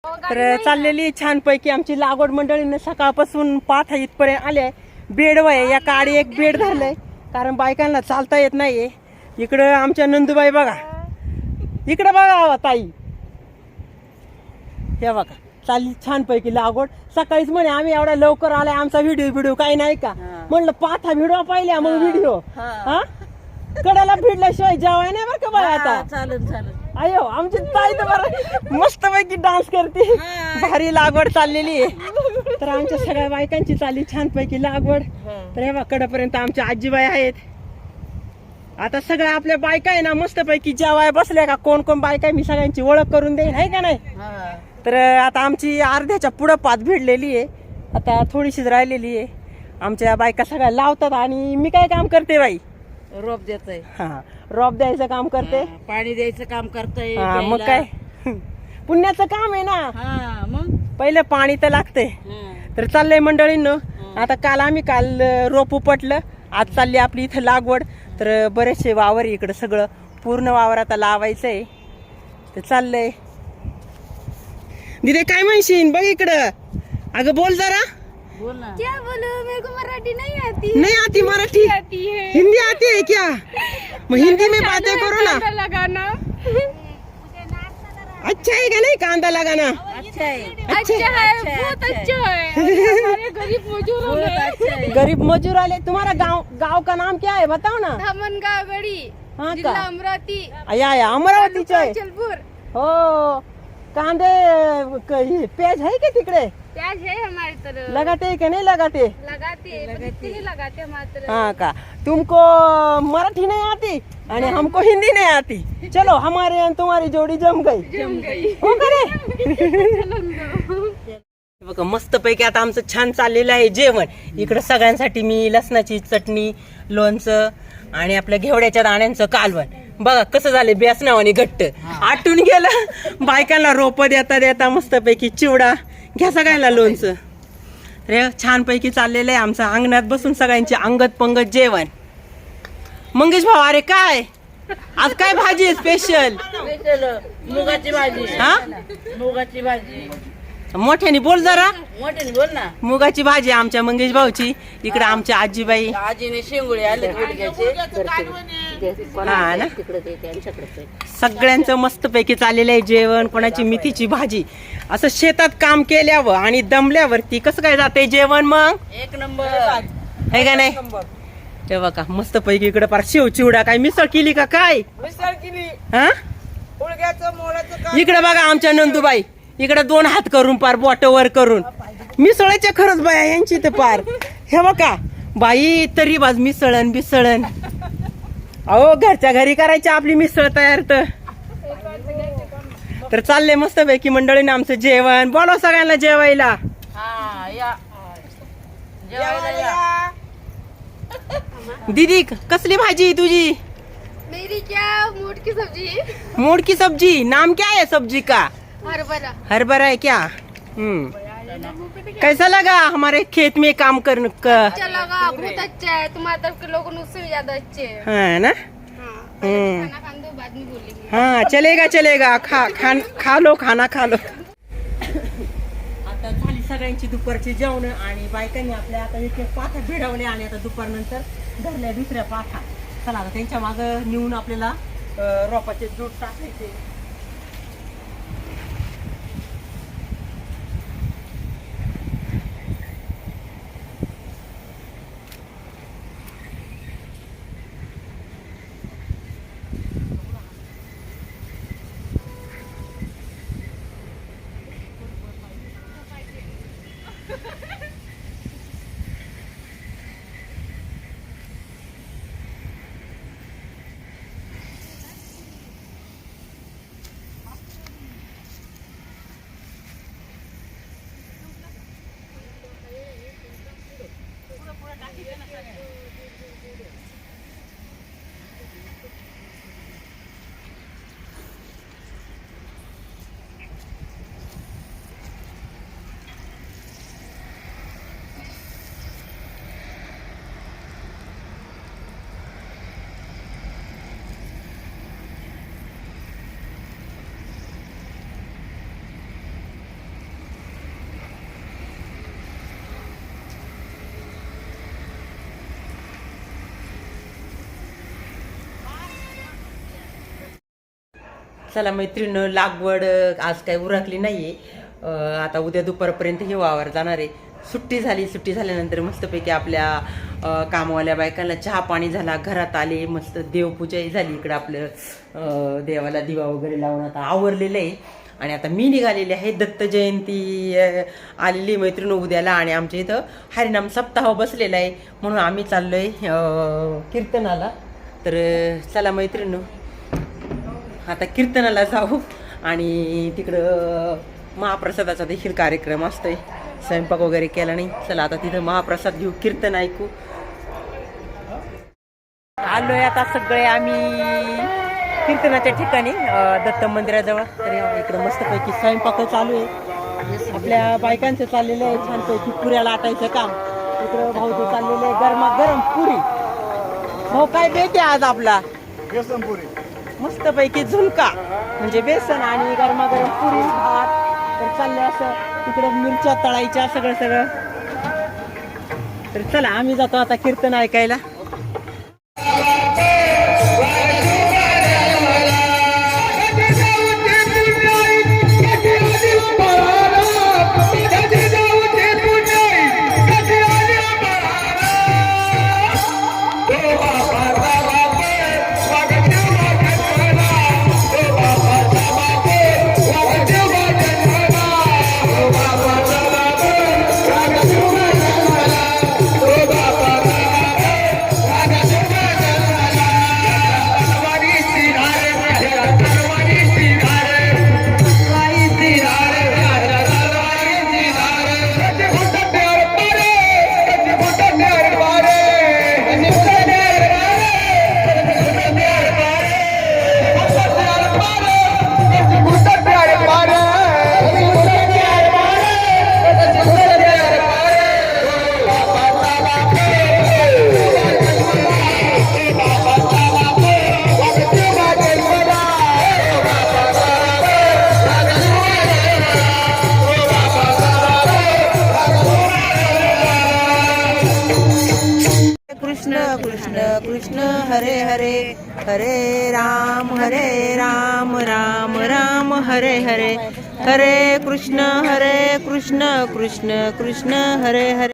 तर चाललेली छानपैकी आमची लागवड मंडळीने सकाळपासून 5 इथपर्यंत आले. बेड वय या काडी एक बेड धरलंय कारण बायकांना चालता येत नाहीये. इकडं आमच्या नंदूबाई बघा, इकडे बघा ताई, हे बघा चालली छानपैकी लागवड. सकाळीच म्हणे आम्ही एवढ्या लवकर आलाय, आमचा व्हिडिओ काही नाही का म्हणलं. 5 व्हिडिओ पाहिले मग व्हिडिओ हा कडाला भिडल्याशिवाय जेवाय नाही बरं का बाय. आता चालेल अयो आमची ताई तर बरं मस्त पैकी डान्स करते, भारी लागवड चाललेली आहे. तर आमच्या सगळ्या बायकांची चालली छानपैकी लागवड. तर हे बघा कडापर्यंत आमच्या आजीबाई आहेत. आता सगळ्या आपल्या बायका आहे ना मस्तपैकी जेवाय बसल्या का. कोण कोण बायका मी सगळ्यांची ओळख करून देईन आहे का नाही. तर आता आमची अर्ध्याच्या पुढं पात भिडलेली आहे, आता थोडीशीच राहिलेली आहे. आमच्या बायका सगळ्या लावतात आणि मी काय काम करते बाई, रोप देतय, हा रोप द्यायचं काम करते, पाणी द्यायचं काम करतय. मग काय पुण्याचं काम आहे ना. मग पहिलं पाणी तर लागते. तर चाललंय मंडळींनो. आता काल रोप उपटलं, आज चालली आपली इथं लागवड. तर बरेचसे वावर इकडं सगळं पूर्ण वावर आता लावायचंय. तर चाललंय. दिदे काय म्हणशील बघ इकडं, अगं बोल जरा. बोल ना. क्या बोलूं, मेरे को मराठी नहीं आती. नहीं आती मराठी, आती है. हिंदी आती है क्या? मग हिंदी में बातें करो ना. लगाना अच्छा है का नहीं कांदा लगाना? अच्छा है, अच्छा है, बहुत अच्छा है. हमारे गरीब मजदूर बहुत अच्छा है. गरीब मजूर आले. तुम्हारा गांव का नाम क्या है बताओ ना. धामणगाव गडी, हाँ जिल्हा का अमरावती, या अमरावतीचे आहे. चलपूर. हो कांदे पेज है क्या तिकडे? प्याज है हमारी तरफ. लगाते का नहीं लगाते? लगाते हमारी तरफ. हाँ का. तुमको मराठी नहीं आती आणि हमको हिंदी नहीं आती. चलो हमारे आणि तुम्हारी जोडी जम गई. हो का रे? बघा मस्त पैकी आता आमचं छान चाललेलं आहे जेवण. इकडे सगळ्यांसाठी मी लसणाची चटणी, लोणचं आणि आपल्या घेवड्याच्या दाण्यांचं कालवण. बघा कसं झालं बेसनावानी घट्ट आटून गेलं. बायकांना रोप देता देता मस्त पैकी चिवडा घ्या सगळ्यांना लोणचं. रे छानपैकी चाललेलं आहे आमचं अंगणात बसून सगळ्यांची अंगत पंगत जेवण. मंगेश भाऊ अरे काय आज काय भाजी आहे स्पेशल? मुगाची भाजी. हा मुगाची भाजी. मोठ्याने बोल जरा. मोठ्याने बोल ना. मुगाची भाजी आमच्या मंगेश भाऊची. इकडे आमच्या आजीबाई. आजीने शेंगुळे आले हा ना. सगळ्यांचं मस्त पैकी चाललेलं आहे जेवण. कोणाची मेथीची भाजी. असं शेतात काम केल्यावर आणि दमल्यावरती कसं काय जाते जेवण मग एक नंबर आहे का नाही. हे बघा मस्त पैकी इकडे पार शेव चिवडा काय मिसळ केली का काय. हा इकडे बघा आमच्या नंदूबाई, इकडे 2 हात करून पार बोट वर करून मिसळच्या खरंच बाया यांची तर पार. हे बघा बाई तरी बाज मिसळण बिसळण. अहो घरच्या घरी करायची आपली मिसळ तयार. तर चालले मस्त पैकी मंडळीने आमचं जेवण. बोलव सगळ्यांना जेवायला. दीदी कसली भाजी तुझी? मेरी क्या मूड की सब्जी. मूड की सब्जी. नाम क्या है सब्जी का? हरभरा. हरभरा है क्या? कैसा लगा हमारे खेत में काम करने का? अच्छा लगा, बहुत अच्छा है. तुम्हारे तरफ के लोग उससे भी ज्यादा अच्छे हैं. हाँ ना. खाना खाने दो, बाद में बोलेंगे. हाँ चलेगा खा लो खाना खा लो. आता झाली सगळ्यांची दुपारची जेवण आणि बायकांनी आपल्या आता एक पाठा भिडवल्या आणि आता दुपारनंतर धरल्या दुसऱ्या पाठा. चला आता त्यांच्या मागं नेऊन आपल्याला रोपाचे जोड टाकायचे. चला मैत्रिणीनं लागवड आज काही उरकली नाहीये. आता उद्या दुपारपर्यंत हे वावर जाणार आहे. सुट्टी झाल्यानंतर मस्तपैकी आपल्या कामवाल्या बायकांना चहा पाणी झाला, घरात आले, मस्त देवपूजाही झाली. इकडं आपलं देवाला दिवा वगैरे लावून आता आवरलेलं आहे. आणि आता मी निघालेली आहे. दत्त जयंती आलेली मैत्रिणी उद्याला आणि आमच्या इथं हरिनाम सप्ताह बसलेला आहे म्हणून आम्ही चाललोय कीर्तनाला. तर चला मैत्रिणी आता कीर्तनाला जाऊ आणि तिकडं महाप्रसादाचा देखील कार्यक्रम असतोय. स्वयंपाक वगैरे केला नाही. चला आता तिथं महाप्रसाद घेऊ, कीर्तन ऐकू. आलोय आता सगळे आम्ही कीर्तनाच्या ठिकाणी दत्त मंदिराजवळ. तर इकडं मस्तपैकी स्वयंपाक चालू आहे. आपल्या बायकांचं चाललेलं आहे छानपैकी पुऱ्या लाटायचं काम. इकडं भाऊचं चाललेलं आहे गरमागरम पुरी. भाऊ काय बेते आज आपला? बेसन पुरी. मस्तपैकी झुणका म्हणजे बेसन आणि गरमागरम पुरी भात. तर चाललंय असं. तिकडं मिरच्या तळायच्या सगळं. तर चला आम्ही जातो आता कीर्तन ऐकायला. कृष्ण कृष्ण कृष्ण हरे हरे हरे राम राम राम हरे हरे. हरे कृष्ण कृष्ण कृष्ण हरे हरे.